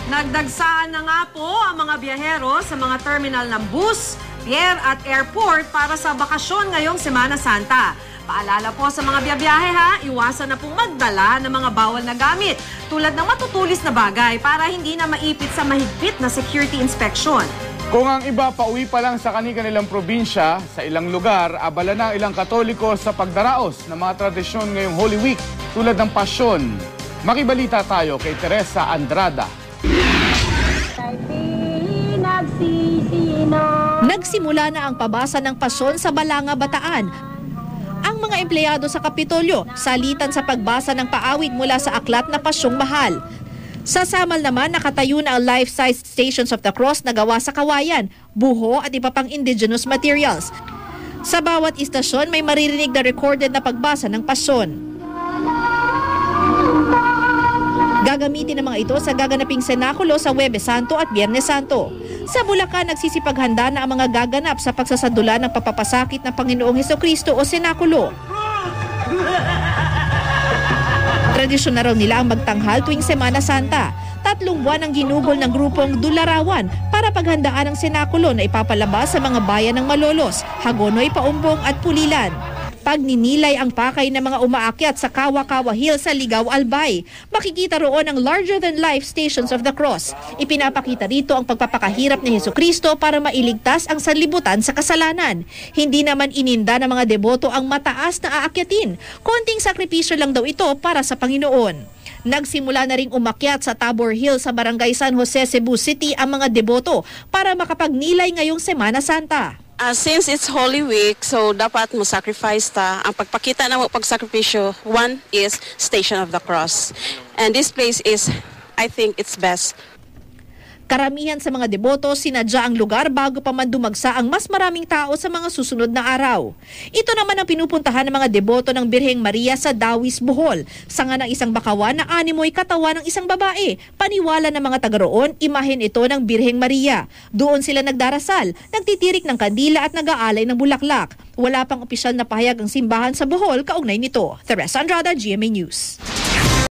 Nagdagsaan na nga po ang mga biyahero sa mga terminal ng bus, pier at airport para sa bakasyon ngayong Semana Santa. Paalala po sa mga biyahe ha, iwasan na pong magdala ng mga bawal na gamit tulad ng matutulis na bagay para hindi na maipit sa mahigpit na security inspection. Kung ang iba pauwi pa lang sa kanilang probinsya, sa ilang lugar, abala na ilang Katoliko sa pagdaraos ng mga tradisyon ngayong Holy Week tulad ng Pasyon. Makibalita tayo kay Teresa Andrada. Nagsimula na ang pabasa ng Pasyon sa Balanga, Bataan. Ang mga empleyado sa Kapitolyo salitan sa pagbasa ng paawit mula sa aklat na Pasyong Mahal. Sa Samal naman, nakatayo na ang life-size Stations of the Cross na gawa sa kawayan, buho at iba pang indigenous materials. Sa bawat istasyon, may maririnig na recorded na pagbasa ng Pasyon. Gagamitin ang mga ito sa gaganaping senakulo sa Huwebes Santo at Biyernes Santo. Sa Bulacan, nagsisipaghanda na ang mga gaganap sa pagsasadula ng papapasakit ng Panginoong Hesukristo o senakulo. Tradisyon na raw nila ang magtanghal tuwing Semana Santa. 3 buwan ang ginugol ng grupong Dularawan para paghandaan ang senakulo na ipapalabas sa mga bayan ng Malolos, Hagonoy, Paumbong at Pulilan. Pagninilay ang pakay ng mga umaakyat sa Kawa-Kawa Hill sa Ligao, Albay. Makikita roon ang larger-than-life Stations of the Cross. Ipinapakita rito ang pagpapakahirap ni Hesukristo para mailigtas ang sanlibutan sa kasalanan. Hindi naman ininda ng mga deboto ang mataas na aakyatin. Konting sakripisyo lang daw ito para sa Panginoon. Nagsimula na ring umakyat sa Tabor Hill sa Barangay San Jose, Cebu City ang mga deboto para makapagnilay ngayong Semana Santa. Since it's Holy Week, so dapat mo sacrifice ta. Ang pagpakita na mo pagsakripisyo, one is Station of the Cross. And this place is, I think, it's best. Karamihan sa mga deboto sinadya ang lugar bago pa man dumagsa ang mas maraming tao sa mga susunod na araw. Ito naman ang pinupuntahan ng mga deboto ng Birheng Maria sa Dawis, Bohol. Sanga ng isang bakawan na animoy katawan ng isang babae. Paniwala ng mga taga roon, imahen ito ng Birheng Maria. Doon sila nagdarasal, nagtitirik ng kandila at nag-aalay ng bulaklak. Wala pang opisyal na pahayag ang simbahan sa Bohol kaugnay nito. Teresa Andrada, GMA News.